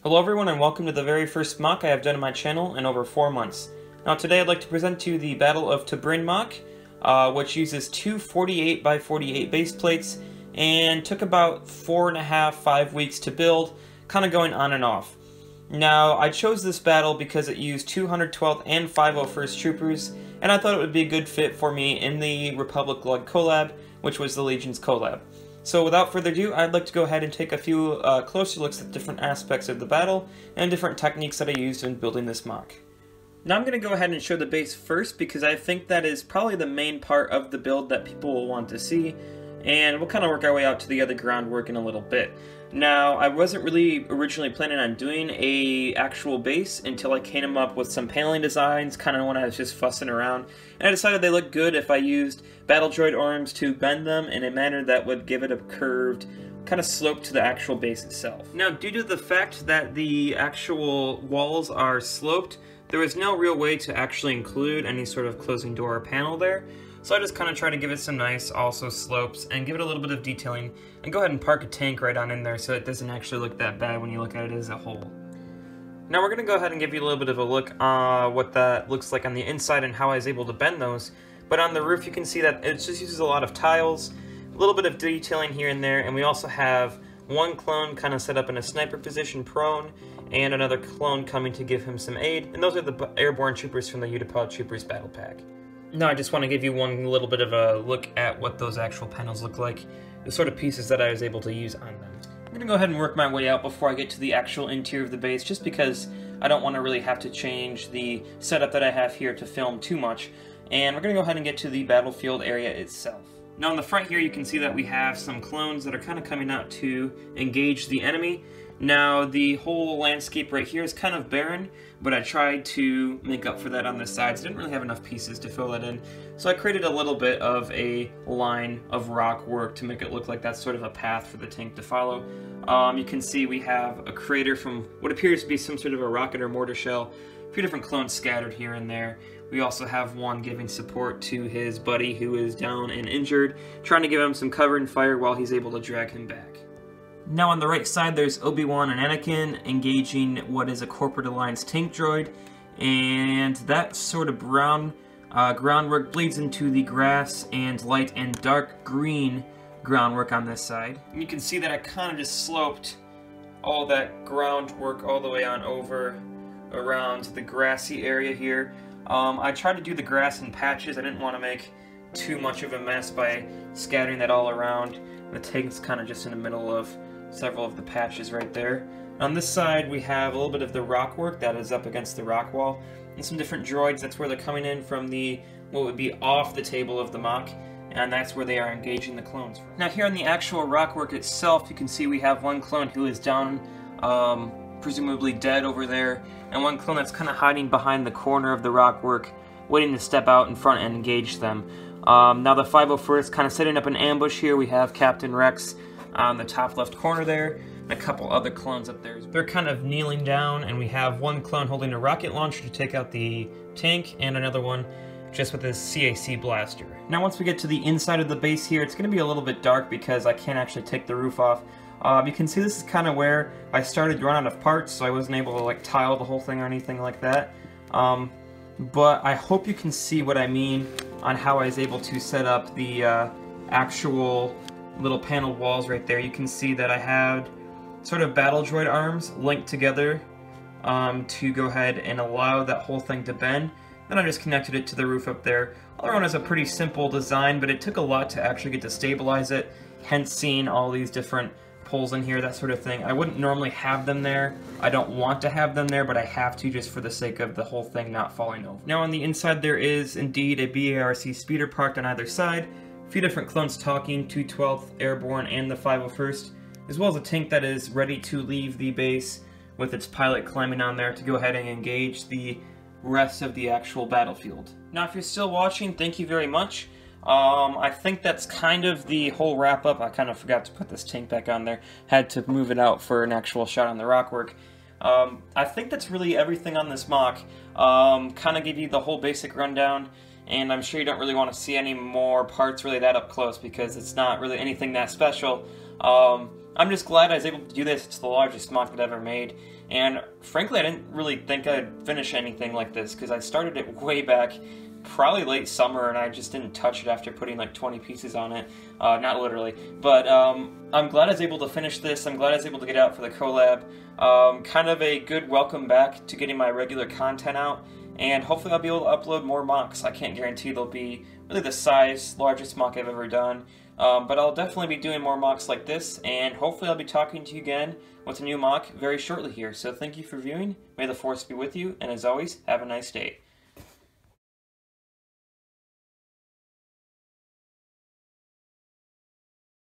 Hello everyone and welcome to the very first MOC I have done on my channel in over 4 months. Now today I'd like to present to you the Battle of Tibrin MOC, which uses two 48x48 base plates and took about 4.5–5 weeks to build, kind of going on and off. Now I chose this battle because it used 212th and 501st Troopers, and I thought it would be a good fit for me in the Republic LEGO collab, which was the Legion's collab. So without further ado, I'd like to go ahead and take a few closer looks at different aspects of the battle and different techniques that I used in building this MOC. Now I'm going to go ahead and show the base first because I think that is probably the main part of the build that people will want to see, and we'll kind of work our way out to the other groundwork in a little bit. Now, I wasn't really originally planning on doing a actual base until I came up with some paneling designs, kind of when I was just fussing around, and I decided they looked good if I used battle droid arms to bend them in a manner that would give it a curved kind of slope to the actual base itself. Now, due to the fact that the actual walls are sloped, there was no real way to actually include any sort of closing door or panel there. So I just kind of try to give it some nice also slopes and give it a little bit of detailing and go ahead and park a tank right on in there so it doesn't actually look that bad when you look at it as a whole. Now we're going to go ahead and give you a little bit of a look what that looks like on the inside and how I was able to bend those. But on the roof you can see that it just uses a lot of tiles, a little bit of detailing here and there, and we also have one clone kind of set up in a sniper position prone and another clone coming to give him some aid, and those are the airborne troopers from the Utapau Troopers battle pack. Now I just want to give you one little bit of a look at what those actual panels look like, the sort of pieces that I was able to use on them. I'm going to go ahead and work my way out before I get to the actual interior of the base, just because I don't want to really have to change the setup that I have here to film too much, and we're going to go ahead and get to the battlefield area itself. Now in the front here you can see that we have some clones that are kind of coming out to engage the enemy. Now the whole landscape right here is kind of barren, but I tried to make up for that on the sides. I didn't really have enough pieces to fill that in, so I created a little bit of a line of rock work to make it look like that's sort of a path for the tank to follow. You can see we have a crater from what appears to be some sort of a rocket or mortar shell, a few different clones scattered here and there. We also have one giving support to his buddy who is down and injured, trying to give him some cover and fire while he's able to drag him back. Now on the right side there's Obi-Wan and Anakin engaging what is a Corporate Alliance tank droid, and that sort of brown groundwork bleeds into the grass and light and dark green groundwork on this side. And you can see that I kind of just sloped all that groundwork all the way on over around the grassy area here. I tried to do the grass in patches. I didn't want to make too much of a mess by scattering that all around. The tank's kind of just in the middle of several of the patches right there. On this side we have a little bit of the rock work that is up against the rock wall, and some different droids. That's where they're coming in from the what would be off the table of the MOC, and that's where they are engaging the clones from. Now here on the actual rock work itself you can see we have one clone who is down, presumably dead over there, and one clone that's kind of hiding behind the corner of the rock work, waiting to step out in front and engage them. Now the 501st kind of setting up an ambush here. We have Captain Rex on the top left corner there, and a couple other clones up there. They're kind of kneeling down, and we have one clone holding a rocket launcher to take out the tank, and another one just with his CAC blaster. Now once we get to the inside of the base here, it's going to be a little bit dark because I can't actually take the roof off. You can see this is kind of where I started to run out of parts, so I wasn't able to like tile the whole thing or anything like that. But I hope you can see what I mean on how I was able to set up the actual little paneled walls right there. You can see that I had sort of battle droid arms linked together to go ahead and allow that whole thing to bend. Then I just connected it to the roof up there. All around is a pretty simple design, but it took a lot to actually get to stabilize it, hence seeing all these different poles in here, that sort of thing. I wouldn't normally have them there. I don't want to have them there, but I have to just for the sake of the whole thing not falling over. Now on the inside there is indeed a BARC speeder parked on either side, a few different clones talking, 212th Airborne and the 501st, as well as a tank that is ready to leave the base with its pilot climbing on there to go ahead and engage the rest of the actual battlefield. Now if you're still watching, thank you very much. I think that's kind of the whole wrap up. I kind of forgot to put this tank back on there. Had to move it out for an actual shot on the rock work. I think that's really everything on this MOC. Kind of give you the whole basic rundown, and I'm sure you don't really want to see any more parts really that up close because it's not really anything that special. I'm just glad I was able to do this. It's the largest MOC that I've ever made, and frankly I didn't really think I'd finish anything like this because I started it way back, probably late summer, and I just didn't touch it after putting like 20 pieces on it. Not literally, but I'm glad I was able to finish this. I'm glad I was able to get out for the collab. Kind of a good welcome back to getting my regular content out, and hopefully I'll be able to upload more MOCs. I can't guarantee they'll be really the largest MOC I've ever done, but I'll definitely be doing more MOCs like this, and hopefully I'll be talking to you again with a new MOC very shortly here. So thank you for viewing, may the force be with you, and as always, have a nice day.